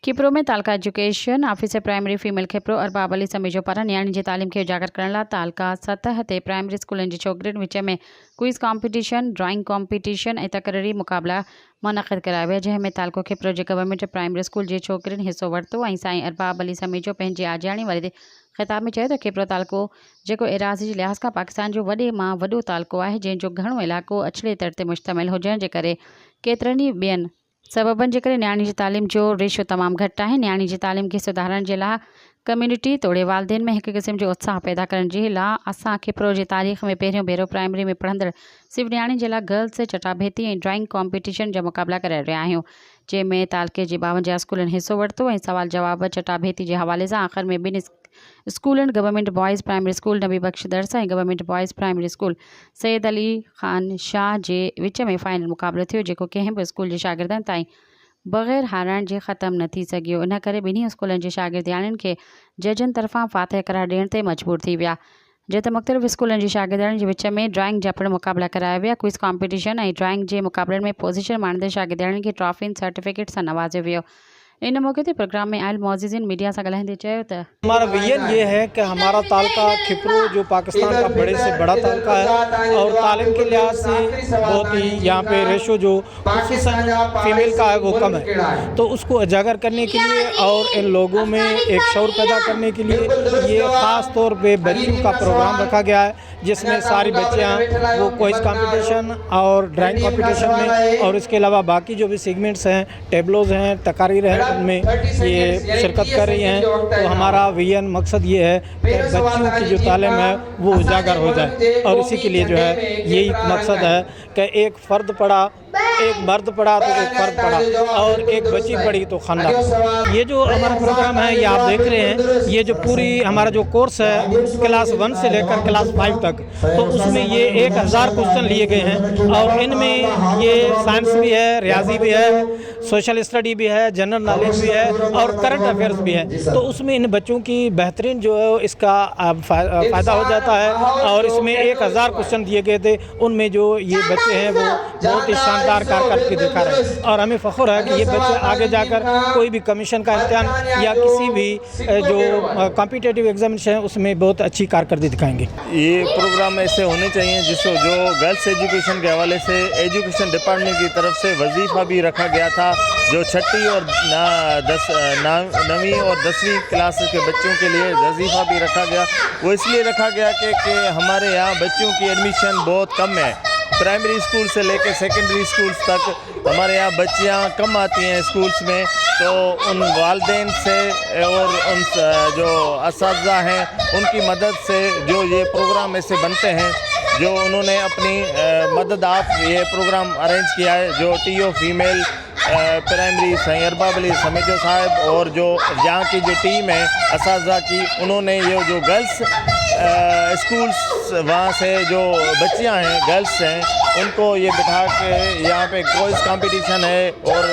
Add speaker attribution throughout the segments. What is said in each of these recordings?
Speaker 1: खिप्रो में तालका education officer primary female Khipro Arbab Ali Samejo पारां नियाणी जी तालीम खे उजागर करण लाइ तालका सतह ते प्राइमरी स्कूलनि जी छोकिरियुनि विच में क्विज़ कॉम्पिटिशन, ड्राइंग कॉम्पिटिशन ऐं तकरीरी मुक़ाबला मुनक़िद कराया विया, जंहिं में तालको खिप्रो जे गवर्नमेंट प्राइमरी स्कूल जी छोकिरियुनि हिसो वरितो ऐं साईं अरबाब अली समीजो पंहिंजी आजियाणी वारे ख़िताब में चयो त खिप्रो तालको जेको एराज़ी जी लिहाज़ खां पाकिस्तान जो वॾे मां वॾो तालको आहे, जंहिंजो घणो इलाइक़ो अछड़े तर ते मुश्तमिल हुजण जे करे केतिरनि ई ॿियनि सबबनि जे करे नियाणी जी तालीम जो रेशो तमामु घटि आहे। नियाणी जी तालीम खे सुधारण जे लाइ कम्यूनिटी तोड़े वालदेन में हिकु क़िस्म जो उत्साह पैदा करण जे लाइ असां खिप्रो जी तारीख़ में पहिरियों भेरो प्राइमरी में पढ़ंदड़ सिर्फ़ु नियाणी जे लाइ गर्ल्स चटाभेटी ऐं ड्राइंग कॉम्पिटिशन जा मुक़ाबला कराए रहिया आहियूं, जंहिंमें तालके जे 52 स्कूलनि हिसो वरितो ऐं सवाल जवाब चटाभेटी जे हवाले सां आख़िर में ॿिनि स्कूलनि गवर्नमेंट बॉयज़ प्राइमरी स्कूल नबी बख्श दरसा ऐं government boys primary school Syed Ali Khan Shah जे विच में फाइनल मुक़ाबलो थियो, जेको कंहिं बि स्कूल जे शागिर्दनि ताईं बग़ैर हाराइण जे ख़त्म न थी सघियो। इन करे ॿिन्ही स्कूलनि जे शागिर्दियाणियुनि खे जजनि तरफ़ां फातह करार ॾियण ते मजबूर थी विया, जे त मुख़्तलिफ़ स्कूलनि जी शागिर्दनि जे विच में ड्राइंग जा पिणु मुक़ाबला कराया विया। क्विज़ कॉम्पिटिशन ऐं ड्राइंग जे मुक़ाबलनि में पोज़ीशन माणंदड़ शागिर्दियाणियुनि खे ट्रॉफियुनि सर्टिफिकेट सां नवाज़ियो वियो। इन मौके ते प्रोग्राम में आयल मौज़िज़िन मीडिया से ॻाल्हाईंदे चयो त
Speaker 2: हमारा विजन ये है कि हमारा तालका खिप्रो जो पाकिस्तान का बड़े से बड़ा तालका है और तालीम के लिहाज से बहुत ही यहाँ पे रेशो जो खुसूसन फीमेल का है वो कम है, तो उसको उजागर करने के लिए और इन लोगों में एक शौर पैदा करने के लिए ये ख़ास तौर पे बच्चों का प्रोग्राम रखा गया है, जिसमें सारी बच्चियाँ वो क्विज़ कंपटीशन और ड्राइंग कंपटीशन में और इसके अलावा बाकी जो भी सेगमेंट्स हैं, टेबलोज़ हैं, तकारीर हैं, उनमें ये शिरकत कर रही हैं। तो हमारा विजन मकसद ये है कि बच्चों की जो तालीम है वो उजागर हो जाए और इसी के लिए जो है यही मकसद है कि एक फ़र्द पढ़ा, एक मर्द पढ़ा तो एक फ़र्द पढ़ा और एक बच्ची पढ़ी तो खानदान। ये जो हमारा प्रोग्राम है ये आप देख रहे हैं, ये जो पूरी हमारा जो कोर्स है क्लास 1 से लेकर क्लास 5 तक, तो उसमें ये 1000 क्वेश्चन लिए गए हैं और इनमें ये साइंस भी है, रियाजी भी है, सोशल स्टडी भी है, जनरल नॉलेज भी है और करंट अफेयर्स भी है। तो उसमें इन बच्चों की बेहतरीन जो है इसका फ़ायदा हो जाता है और इसमें 1000 क्वेश्चन दिए गए थे, उनमें जो ये बच्चे हैं वो बहुत ही शानदार कारकर्दगी दिखा रहे हैं और हमें फ़ख्र है कि ये बच्चे आगे जाकर कोई भी कमीशन का इम्तिहान या किसी भी जो कॉम्पिटिटिव एग्जामिनेशन है उसमें बहुत अच्छी कारकर्दगी दिखाएंगे।
Speaker 3: ये प्रोग्राम ऐसे होने चाहिए जिससे जो गर्ल्स एजुकेशन के हवाले से एजुकेशन डिपार्टमेंट की तरफ से वजीफ़ा भी रखा गया था, जो 6वीं और 9वीं और 10वीं क्लास के बच्चों के लिए वजीफ़ा भी रखा गया। वो इसलिए रखा गया कि हमारे यहाँ बच्चों की एडमिशन बहुत कम है, प्राइमरी स्कूल से लेकर सेकेंडरी स्कूल्स तक हमारे यहाँ बच्चियाँ कम आती हैं स्कूल्स में, तो उन वालदेन से और उन जो असातिज़ा हैं उनकी मदद से जो ये प्रोग्राम ऐसे बनते हैं, जो उन्होंने अपनी मदद आप ये प्रोग्राम अरेंज किया है, जो TO female primary Sain Arbab Ali Samejo साहब और जो यहाँ की जो टीम है असातिज़ा की, उन्होंने ये जो गर्ल्स स्कूल्स वहाँ से जो बच्चियाँ हैं गर्ल्स हैं उनको ये बिठा के यहाँ पे क्विज़ कंपटीशन है और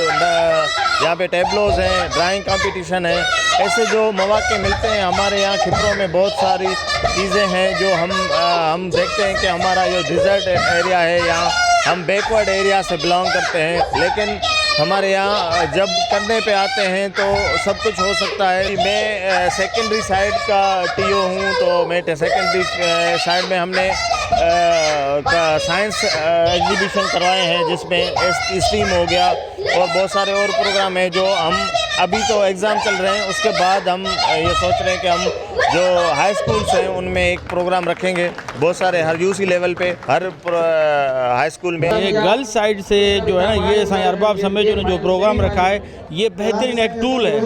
Speaker 3: यहाँ पे टेबलोज़ हैं, ड्राइंग कंपटीशन है, ऐसे जो मौके मिलते हैं। हमारे यहाँ खिप्रो में बहुत सारी चीज़ें हैं जो हम देखते हैं कि हमारा जो डिज़र्ट एरिया है, यहाँ हम बैकवर्ड एरिया से बिलोंग करते हैं, लेकिन हमारे यहाँ जब करने पे आते हैं तो सब कुछ हो सकता है। मैं सेकेंडरी साइड का टीओ हूँ, तो मैं सेकेंडरी साइड में हमने साइंस एग्जीबिशन करवाए हैं, जिसमें स्ट्रीम हो गया और बहुत सारे और प्रोग्राम हैं जो हम अभी तो एग्ज़ाम चल रहे हैं, उसके बाद हम ये सोच रहे हैं कि हम जो हाई स्कूल्स हैं उनमें एक प्रोग्राम रखेंगे, बहुत सारे हर यूसी लेवल पे हर हाई स्कूल में।
Speaker 4: ये गर्ल्स साइड से जो है ना, ये साईं अरबाब समीजो ने जो प्रोग्राम रखा है ये बेहतरीन एक टूल है।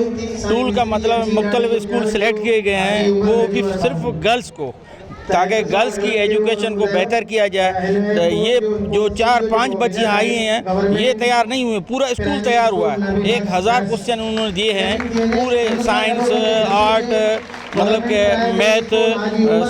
Speaker 4: टूल का मतलब मुख्तलिफ स्कूल सेलेक्ट किए गए हैं वो भी सिर्फ गर्ल्स को, ताकि गर्ल्स की एजुकेशन को बेहतर किया जाए। तो ये जो 4-5 बच्चियाँ आई हैं ये तैयार नहीं हुए, पूरा स्कूल तैयार हुआ है। 1000 क्वेश्चन उन्होंने दिए हैं, पूरे साइंस, आर्ट, मतलब के मैथ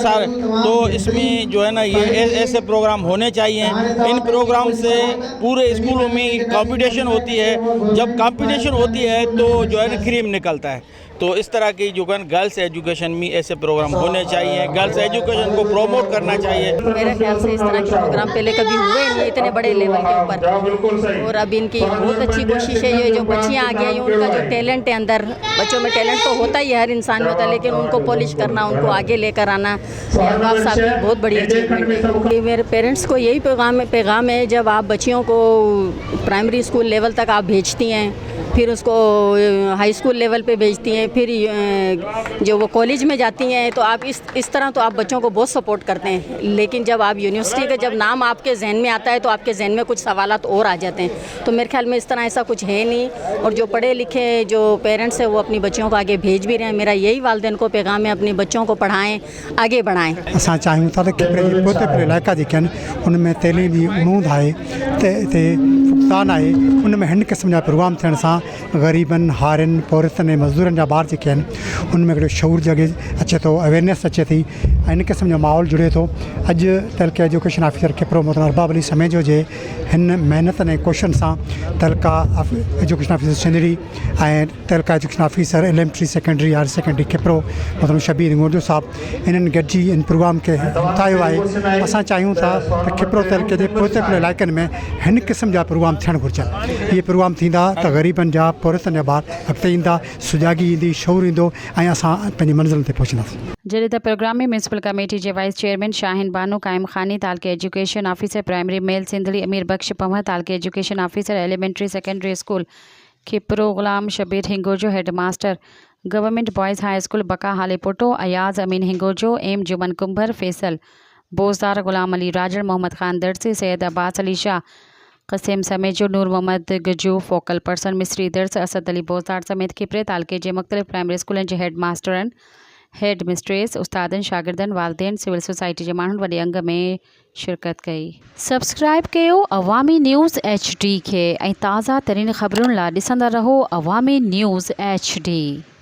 Speaker 4: सारे। तो इसमें जो है ना ये ऐसे प्रोग्राम होने चाहिए। इन प्रोग्राम से पूरे स्कूलों में कंपटीशन होती है, जब कंपटीशन होती है तो जो है ना क्रीम निकलता है। तो इस तरह की जो गर्ल्स एजुकेशन में ऐसे प्रोग्राम होने चाहिए, गर्ल्स एजुकेशन को प्रमोट करना चाहिए।
Speaker 5: मेरे ख्याल से इस तरह के प्रोग्राम पहले कभी हुए नहीं इतने बड़े लेवल के ऊपर, और अब इनकी बहुत अच्छी कोशिश है। ये जो बच्चियाँ आ गई हैं, उनका जो टैलेंट है अंदर, बच्चों में टैलेंट तो होता ही है, हर इंसान में होता है, लेकिन उनको पॉलिश करना, उनको आगे लेकर आना, अरबाब साहब की बहुत बड़ी अचीवमेंट है। मेरे पेरेंट्स को यही पैगाम है, जब आप बच्चियों को प्राइमरी स्कूल लेवल तक आप भेजती हैं, फिर उसको हाई स्कूल लेवल पे भेजती हैं, फिर जो वो कॉलेज में जाती हैं, तो आप इस तरह तो आप बच्चों को बहुत सपोर्ट करते हैं। लेकिन जब आप यूनिवर्सिटी का जब नाम आपके जहन में आता है, तो आपके जहन में कुछ सवालात और आ जाते हैं। तो मेरे ख्याल में इस तरह ऐसा कुछ है नहीं, और जो पढ़े लिखे जो पेरेंट्स हैं वो अपनी बच्चियों को आगे भेज भी रहे हैं। मेरा यही वालिदैन को पैगाम है, अपनी बच्चों को पढ़ाएँ, आगे बढ़ाएँ।
Speaker 6: असां चाहियूं था त खिपरे पोते पे इलाइक़ा जेके आहिनि उनमें तइलीमी उमूद आहे, फुक़दान आहे, उनमें हिन क़िस्म जा प्रोग्राम थियण सां ग़रीबनि, हारियुनि, पौरतनि ऐं मज़दूरनि जा ॿार जेके आहिनि उनमें हिकिड़ो शऊर जॻे अचे थो, अवेयरनेस अचे थी, ऐं इन क़िस्म जो माहौल जुड़े थो। अॼु तहलका एजुकेशन ऑफिसर खिपरो मोहतरम अरबाब अली समेजो जे हिन महिनत ऐं कोशिशनि सां तहलका एजुकेशन ऑफिसर सिंधड़ी ऐं तहलका education officer elementary secondary higher secondary Khipro मोहतरम शबीर गोंडो साहब इन्हनि गॾिजी इन प्रोग्राम खे उठायो आहे। असां चाहियूं था त खिपरो तहलके जे पोते पियल इलाइक़नि में हिन क़िस्म जा प्रोग्राम थियणु घुरिजनि। इहे प्रोग्राम थींदा त ग़रीबनि जा, पौरतनि जा ॿार अॻिते ईंदा, सुजागी ईंदी, शऊर ईंदो, ऐं असां पंहिंजी मंज़िल ते पहुचंदासीं।
Speaker 1: जॾहिं त प्रोग्राम में म्यूनसिपल कमेटी जे वाइस चेयरमैन शाहिन बानो, कायम खानी, तालके education officer primary male Sindhri, Amir Bakhsh Panwar, तालके education officer elementary secondary school Khipro, Ghulam Shabir Hingojo, head master government boys high school Baka Halepoto, Ayaz Amin Hingojo, M Juman Kumbhar, Faisal Bozdar, Ghulam Ali Rajar, Mohammad Khan Darsi, Syed Abbas Ali Shah, Qasim Samejo, Noor Mohammad Gaju, focal person Misri Dars, Asad Ali बोजदार समेत खिपरे तालके जे मुख़्तलिफ़ प्राइमरी स्कूलनि जे हेड मास्टरनि, हेड मिस्ट्रेस, उस्तादनि, शागिर्दनि, वालिदैन, सिविल सोसाइटी जे माण्हुनि वॾे अंग में शिरकत कई। सब्सक्राइब कयो अवामी न्यूज़ HD खे ऐं ताज़ा तरीन ख़बरुनि लाइ ॾिसंदा रहो अवामी न्यूज़ HD।